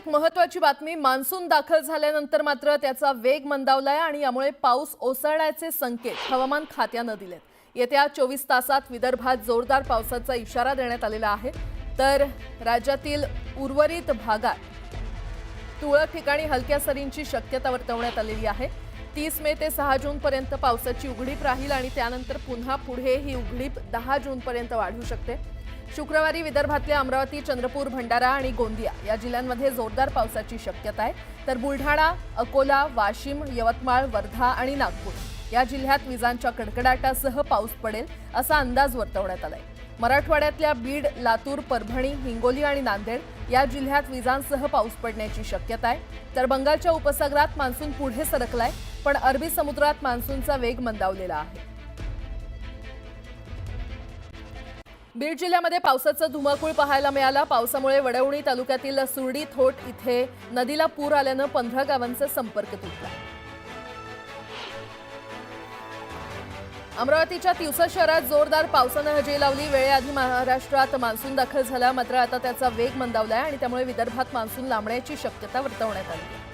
एक महत्त्वाची बातमी, मान्सून दाखल झाल्यानंतर मात्र त्याचा वेग मंदावलाय आणि यामुळे पाऊस ओसरण्याचे संकेत हवामान खात्याने दिलेत। येत्या 24 तासात विदर्भात जोरदार पावसाचा इशारा देण्यात आलेला आहे। तर राज्यातील उर्वरित भागात तुरळक ठिकाणी हलक्या सरींची शक्यता वर्तवण्यात आलेली आहे। 30 मे ते 6 जून पर्यंत पावसाची उघडीप राहील आणि त्यानंतर पुन्हा पुढे ही उघडीप 10 जून पर्यंत वाढू शकते। शुक्रवारी विदर्भातल्या अमरावती, चंद्रपूर, भंडारा आणि गोंदिया या जिल्ह्यांमध्ये जोरदार पावसाची शक्यता आहे। तर बुलढाणा, अकोला, वाशिम, यवतमाळ, वर्धा आणि नागपूर या जिल्ह्यात विजांच्या कडकडाटासह पाऊस पडेल असा अंदाज वर्तवण्यात आलाय। मराठवाड्यातल्या बीड, लातूर, परभणी, हिंगोली आणि नांदेड या जिल्ह्यात विजांसह पाऊस पडण्याची शक्यता आहे। तर बंगालच्या उपसागरात मान्सून पुढे सरकलाय, पण अरबी समुद्रात मान्सूनचा वेग मंदावलेला आहे। बीड जिल्ह्यामध्ये पावसाचं धुमाकूळ पाहायला मिळालं। पावसामुळे वडवणी तालुक्यातील सुरडी थोट इथे नदीला पूर आल्यानं 15 गावांचा संपर्क तुटला। अमरावतीच्या तिवसा शहरात जोरदार पावसानं हजेरी लावली। वेळेआधी महाराष्ट्रात मान्सून दाखल झाला, मात्र आता त्याचा वेग मंदावलाय आणि त्यामुळे विदर्भात मान्सून लांबण्याची शक्यता वर्तवण्यात आली आहे।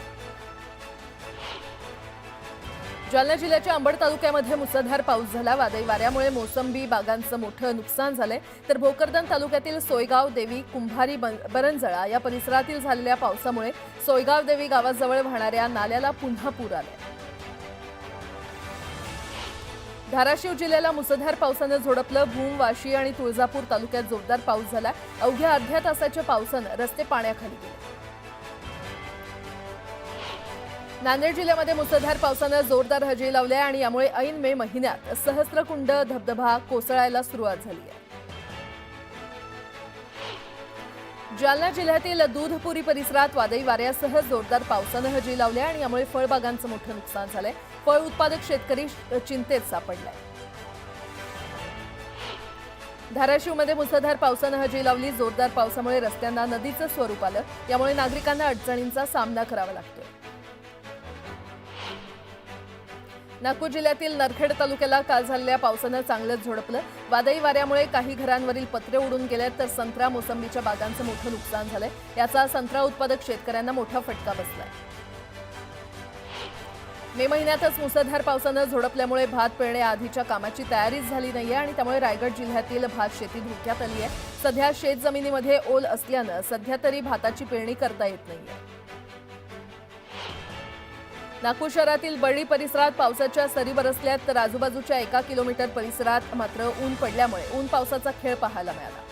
जालना जिल्ह्याच्या अंबड तालुक्यामध्ये मुसळधार पाऊस झाला। वादळी वाऱ्यामुळे मोसंबी बागांचं मोठं नुकसान झालंय। तर भोकरदन तालुक्यातील सोयगाव देवी, कुंभारी, बरंजळा या परिसरातील झालेल्या पावसामुळे सोयगाव देवी गावाजवळ वाहणाऱ्या नाल्याला पुन्हा पूर आलाय। धाराशिव जिल्ह्याला मुसळधार पावसानं झोडपलं। भूम, वाशी आणि तुळजापूर तालुक्यात जोरदार पाऊस झाला। अवघ्या अर्ध्या तासाच्या पावसानं रस्ते पाण्याखाली गेले। नांदेड जिल्ह्यामध्ये मुसळधार पावसानं जोरदार हजेरी लावली आणि यामुळे ऐन मे महिन्यात सहस्त्रकुंड धबधबा कोसळायला सुरुवात झाली आहे। जालना जिल्ह्यातील दूधपुरी परिसरात वादळी वाऱ्यासह जोरदार पावसानं हजेरी लावली आणि यामुळे फळबागांचं मोठं नुकसान झालंय। फळ उत्पादक शेतकरी चिंतेत सापडलाय। धाराशिवमध्ये मुसळधार पावसानं हजेरी लावली। जोरदार पावसामुळे रस्त्यांना नदीचं स्वरूप आलं, यामुळे नागरिकांना अडचणींचा सामना करावा लागतोय। नागपूर जिल्ह्यातील नरखेड तालुक्याला काल झालेल्या पावसानं चांगलंच झोडपलं। वादळी वाऱ्यामुळे काही घरांवरील पत्रे उडून गेले, तर संत्रा, मोसंबीच्या बागांचं मोठं नुकसान झालंय। याचा संत्रा उत्पादक शेतकऱ्यांना मोठा फटका बसलाय। मे महिन्यातच मुसळधार पावसानं झोडपल्यामुळे भात पेरण्याआधीच्या कामाची तयारीच झाली नाहीये आणि त्यामुळे रायगड जिल्ह्यातील भात शेती धोक्यात आली आहे। सध्या शेत जमिनीमध्ये ओल असल्यानं सध्या तरी भाताची पेरणी करता येत नाहीये। नागपूर शहरातील बर्डी परिसरात पावसाच्या सरी बरसल्यात, तर आजूबाजूच्या 1 किलोमीटर परिसरात मात्र ऊन पडल्यामुळे ऊन पावसाचा खेळ पाहायला मिळाला।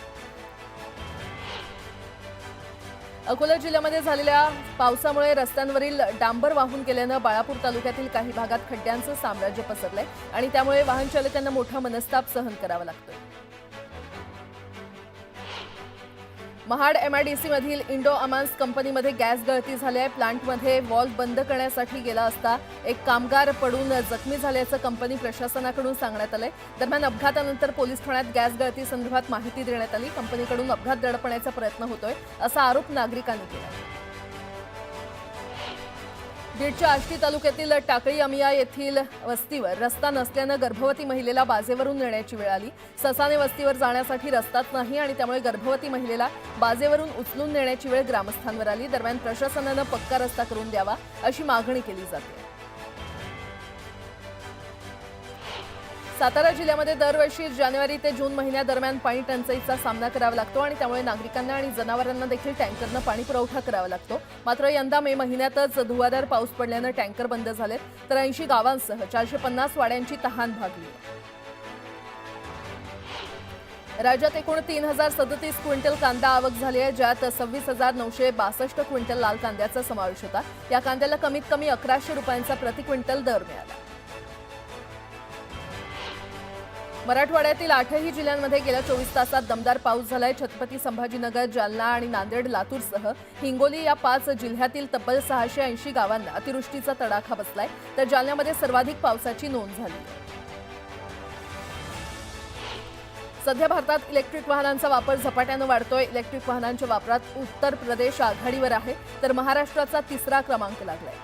अकोला जिल्ह्यामध्ये झालेल्या पावसामुळे रस्त्यांवरील डांबर वाहून गेल्यानं बाळापूर तालुक्यातील काही भागात खड्ड्यांचं साम्राज्य पसरलंय आणि त्यामुळे वाहन चालकांना मोठा मनस्ताप सहन करावा लागतोय। महाड MIDC मधील इंडो अमान्स कंपनीमध्ये गॅस गळती झाली आहे। प्लांटमध्ये व्हॉल्व्ह बंद करण्यासाठी गेला असता एक कामगार पडून जखमी झाल्याचं कंपनी प्रशासनाकडून सांगण्यात आलंय। दरम्यान अपघातानंतर पोलीस ठाण्यात गॅस गळती संदर्भात माहिती देण्यात आली। कंपनीकडून अपघात दडपण्याचा प्रयत्न होतोय असा आरोप नागरिकांनी केला। बीडच्या आष्टी तालुक्यातील टाकळी अमिया येथील वस्तीवर रस्ता नसल्यानं गर्भवती महिलेला बाजेवरून नेण्याची वेळ आली। ससाने वस्तीवर जाण्यासाठी रस्ताच नाही आणि त्यामुळे गर्भवती महिलेला बाजेवरून उचलून नेण्याची वेळ ग्रामस्थांवर आली। दरम्यान प्रशासनानं पक्का रस्ता करून द्यावा अशी मागणी केली जाते। सातारा जिल्ह्यामध्ये दरवर्षी जानेवारी ते जून महिन्यादरम्यान पाणी टंचाईचा सामना करावा लागतो आणि त्यामुळे नागरिकांना आणि जनावरांना देखील टँकरनं पाणी पुरवठा करावा लागतो। मात्र यंदा मे महिन्यातच धुवाधार पाऊस पडल्यानं टँकर बंद झालेत, तर 80 गावांसह 450 वाड्यांची तहान भागली। राज्यात एकूण 3037 क्विंटल कांदा आवक झाली आहे, ज्यात 26,962 क्विंटल लाल कांद्याचा समावेश होता। या कांद्याला कमीत कमी 1100 रुपयांचा प्रति क्विंटल दर मिळाला। मराठवाड्यातील 8ही जिल्ह्यांमध्ये गेल्या 24 तासात दमदार पाऊस झालाय। छत्रपती संभाजीनगर, जालना आणि नांदेड, लातूरसह हिंगोली या 5 जिल्ह्यातील तब्बल 680 गावांना अतिवृष्टीचा तडाखा बसलाय, तर जालन्यामध्ये सर्वाधिक पावसाची नोंद झाली। सध्या भारतात इलेक्ट्रिक वाहनांचा वापर झपाट्यानं वाढतोय। इलेक्ट्रिक वाहनांच्या वापरात उत्तर प्रदेश आघाडीवर आहे, तर महाराष्ट्राचा 3रा क्रमांक लागलाय।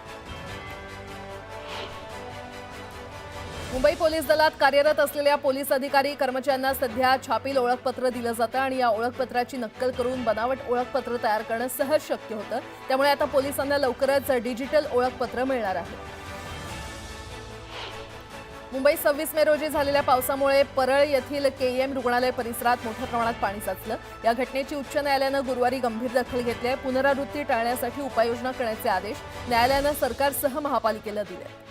मुंबई पोलीस दलात कार्यरत असलेल्या पोलीस अधिकारी कर्मचाऱ्यांना सध्या छापील ओळखपत्र दिलं जातं आणि या ओळखपत्राची नक्कल करून बनावट ओळखपत्र तयार करणं सहज शक्य होतं। त्यामुळे आता पोलिसांना लवकरच डिजिटल ओळखपत्र मिळणार आहे। मुंबई 26 मे रोजी झालेल्या पावसामुळे परळ येथील केईएम रुग्णालय परिसरात मोठ्या प्रमाणात पाणी साचलं। या घटनेची उच्च न्यायालयानं गुरुवारी गंभीर दखल घेतली आहे। पुनरावृत्ती टाळण्यासाठी उपाययोजना करण्याचे आदेश न्यायालयानं सरकारसह महापालिकेला दिले।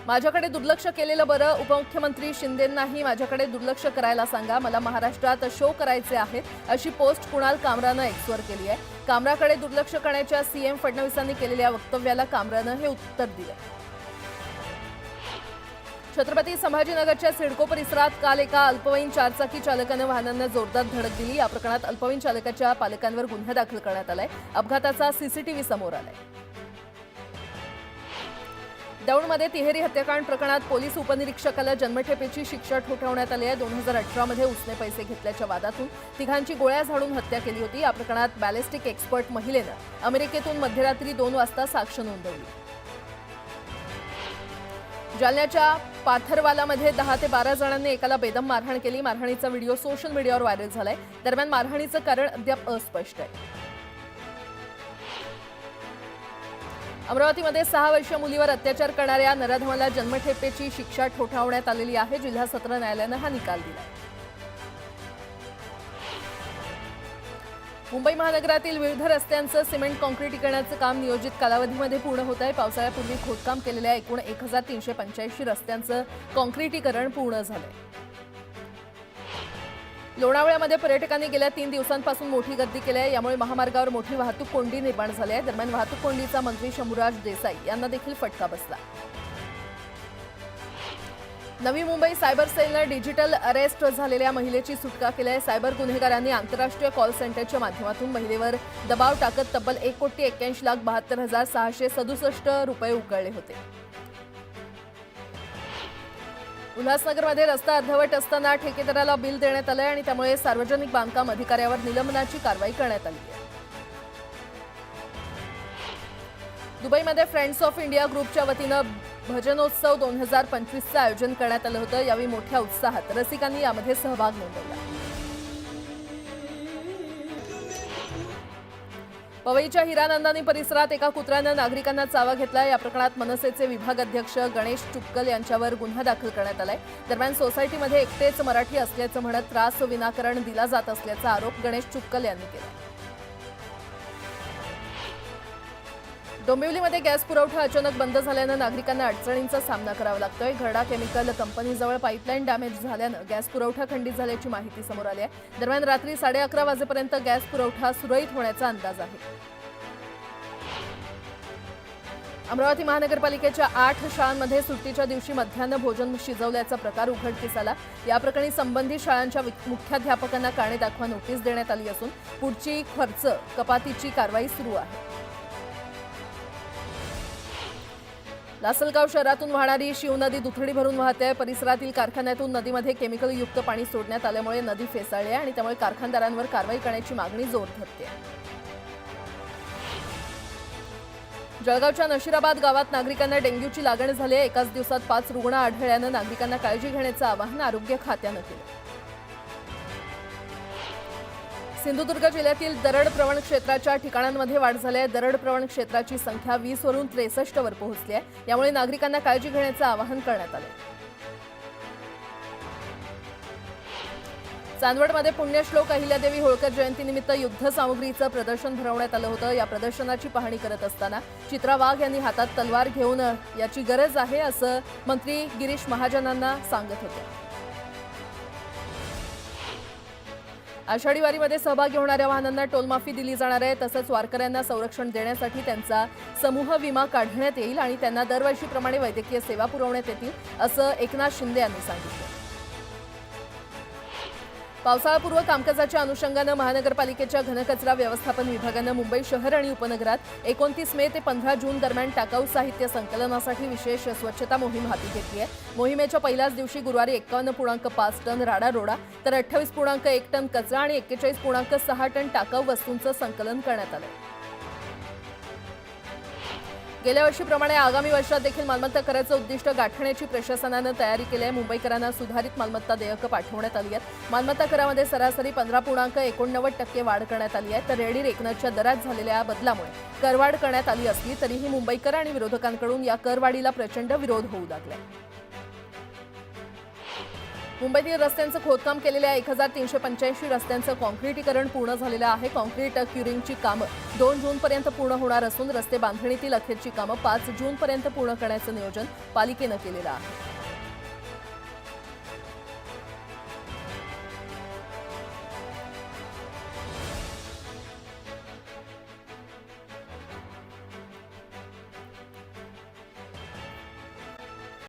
माझ्याकडे दुर्लक्ष केलेलं बरं, उपमुख्यमंत्री शिंदेंनाही माझ्याकडे दुर्लक्ष करायला सांगा, मला महाराष्ट्रात शो करायचे आहेत, अशी पोस्ट कुणाल कामरानं एक्सवर केली आहे। कामराकडे दुर्लक्ष करण्याच्या सीएम फडणवीसांनी केलेल्या वक्तव्याला कामरानं हे उत्तर दिले। छत्रपती संभाजीनगरच्या सिडको परिसरात काल एका अल्पवयीन चारचाकी चालकानं वाहनांना जोरदार धडक दिली। या प्रकरणात अल्पवयीन चालकाच्या पालकांवर गुन्हा दाखल करण्यात आलाय। अपघाताचा सीसीटीव्ही समोर आलाय। दौंडमध्ये तिहेरी हत्याकांड प्रकरणात पोलीस उपनिरीक्षकाला जन्मठेपेची शिक्षा ठोठावण्यात आली आहे। 2018 मध्ये उसने पैसे घेतल्याच्या वादातून तिघांची गोळ्या झाडून हत्या केली होती। या प्रकरणात बॅलिस्टिक एक्सपर्ट महिलेनं अमेरिकेतून मध्यरात्री 2 वाजता साक्ष नोंदवली। जालन्याच्या पाथरवालामध्ये 10 ते 12 जणांनी एकाला बेदम मारहाण केली। मारहाणीचा व्हिडिओ सोशल मीडियावर व्हायरल झालाय। दरम्यान मारहाणीचं कारण अद्याप अस्पष्ट आहे। अमरावतीमध्ये 6 वर्षीय मुलीवर अत्याचार करणाऱ्या नराधमाला जन्मठेपेची शिक्षा ठोठावण्यात आलेली आहे। जिल्हा सत्र न्यायालयानं हा निकाल दिला। मुंबई महानगरातील विविध रस्त्यांचं सिमेंट काँक्रिटीकरणाचं काम नियोजित कालावधीमध्ये पूर्ण होत आहे। पावसाळ्यापूर्वी खोदकाम केलेल्या एकूण 1385 रस्त्यांचं काँक्रिटीकरण पूर्ण झालंय। लोणावळ्यामध्ये पर्यटकांनी गेल्या 3 दिवसांपासून मोठी गर्दी केली आहे। यामुळे महामार्गावर मोठी वाहतूक कोंडी निर्माण झाली आहे। दरम्यान वाहतूक कोंडीचा मंत्री शंभूराज देसाई यांना देखील फटका बसला। नवी मुंबई सायबर सेलनं डिजिटल अरेस्ट झालेल्या महिलेची सुटका केली आहे। सायबर गुन्हेगारांनी आंतरराष्ट्रीय कॉल सेंटरच्या माध्यमातून महिलेवर दबाव टाकत तब्बल 1,81,72,667 रुपये उकळले होते। उल्हासनगरमध्ये रस्ता अर्धवट असताना ठेकेदाराला बिल देण्यात आलंय आणि त्यामुळे सार्वजनिक बांधकाम अधिकाऱ्यावर निलंबनाची कारवाई करण्यात आली आहे। दुबईमध्ये फ्रेंड्स ऑफ इंडिया ग्रुपच्या वतीनं भजनोत्सव 2025चं आयोजन करण्यात आलं होतं। यावेळी मोठ्या उत्साहात रसिकांनी यामध्ये सहभाग नोंदवला। पवईच्या हिरानंदानी परिसरात एका कुत्र्यानं नागरिकांना चावा घेतला। या प्रकरणात मनसेचे विभाग अध्यक्ष गणेश चुक्कल यांच्यावर गुन्हा दाखल करण्यात आलाय। दरम्यान सोसायटीमध्ये एकटेच मराठी असल्याचं म्हणत त्रास विनाकारण दिला जात असल्याचा आरोप गणेश चुक्कल यांनी केला। डोंबिवलीमध्ये गॅस पुरवठा अचानक बंद झाल्यानं नागरिकांना अडचणींचा सामना करावा लागतोय। घरडा केमिकल कंपनीजवळ पाईपलाईन डॅमेज झाल्यानं गॅस पुरवठा खंडित झाल्याची माहिती समोर आली आहे। दरम्यान रात्री 11:30 वाजेपर्यंत गॅस पुरवठा सुरळीत होण्याचा अंदाज आहे। अमरावती महानगरपालिकेच्या 8 शाळांमध्ये सुट्टीच्या दिवशी मध्यान्ह भोजन शिजवल्याचा प्रकार उघडकीस आला। या प्रकरणी संबंधित शाळांच्या मुख्याध्यापकांना कारणे दाखवा नोटीस देण्यात आली असून पुढची खर्च कपातीची कारवाई सुरू आहे। लासलगाव शहरातून वाहणारी शिवनदी दुथडी भरून वाहते। परिसरातील कारखान्यातून नदीमध्ये केमिकलयुक्त पाणी सोडण्यात आल्यामुळे नदी फेसाळली आहे आणि त्यामुळे कारखानदारांवर कारवाई करण्याची मागणी जोर धरते। जळगावच्या नशिराबाद गावात नागरिकांना डेंग्यूची लागण झाली आहे। एकाच दिवसात 5 रुग्ण आढळल्यानं नागरिकांना काळजी घेण्याचं आवाहन आरोग्य खात्यानं केलं। सिंधुदुर्ग जिल्ह्यातील दरड प्रवण क्षेत्राच्या ठिकाणांमध्ये वाढ झाली आहे। दरड प्रवण क्षेत्राची संख्या 20 वरून 63 वर पोहोचली आहे। यामुळे नागरिकांना काळजी घेण्याचं आवाहन करण्यात आलं। चांदवडमध्ये पुण्यश्लोक अहिल्यादेवी होळकर जयंतीनिमित्त युद्ध सामुग्रीचं प्रदर्शन भरवण्यात आलं होतं। या प्रदर्शनाची पाहणी करत असताना चित्रा वाघ यांनी हातात तलवार घेऊन याची गरज आहे असं मंत्री गिरीश महाजनांना सांगत होते। आषाढी वारीमध्ये सहभागी होणाऱ्या वाहनांना टोलमाफी दिली जाणार आहे। तसंच वारकऱ्यांना संरक्षण देण्यासाठी त्यांचा समूह विमा काढण्यात येईल आणि त्यांना दरवर्षीप्रमाणे वैद्यकीय सेवा पुरवण्यात येतील असं एकनाथ शिंदे यांनी सांगितलं। पावसाळापूर्व कामकाजाच्या अनुषंगानं महानगरपालिकेच्या घनकचरा व्यवस्थापन विभागानं मुंबई शहर आणि उपनगरात 29 मे ते 15 जून दरम्यान टाकाऊ साहित्य संकलनासाठी विशेष स्वच्छता मोहीम हाती घेतली आहे। मोहिमेच्या पहिल्याच दिवशी गुरुवारी 51.5 टन राडा रोडा तर 28.1 टन कचरा आणि 41.6 टन टाकाऊ वस्तूंचं संकलन करण्यात आलं। गेल्या वर्षीप्रमाणे आगामी वर्षात देखील मालमत्ता कराचं उद्दिष्ट गाठण्याची प्रशासनानं तयारी केली आहे. मुंबईकरांना सुधारित मालमत्ता देयकं पाठवण्यात आली आहेत. मालमत्ता करामध्ये सरासरी 15.89% वाढ करण्यात आली आहे. तर रेडी रेकनरच्या दरात झालेल्या बदलामुळे करवाढ करण्यात आली असली तरीही मुंबईकर आणि विरोधकांकडून या करवाढीला प्रचंड विरोध होऊ लागला. मुंबईतील रस्त्यांचं खोदकाम केलेल्या 1385 रस्त्यांचं कॉन्क्रिटीकरण पूर्ण झालेलं आहे. कॉन्क्रीट क्युरिंगची कामं 2 जूनपर्यंत पूर्ण होणार असून रस्ते बांधणीतील अखेरची कामं 5 जूनपर्यंत पूर्ण करण्याचं नियोजन पालिकेनं केलेलं आहे.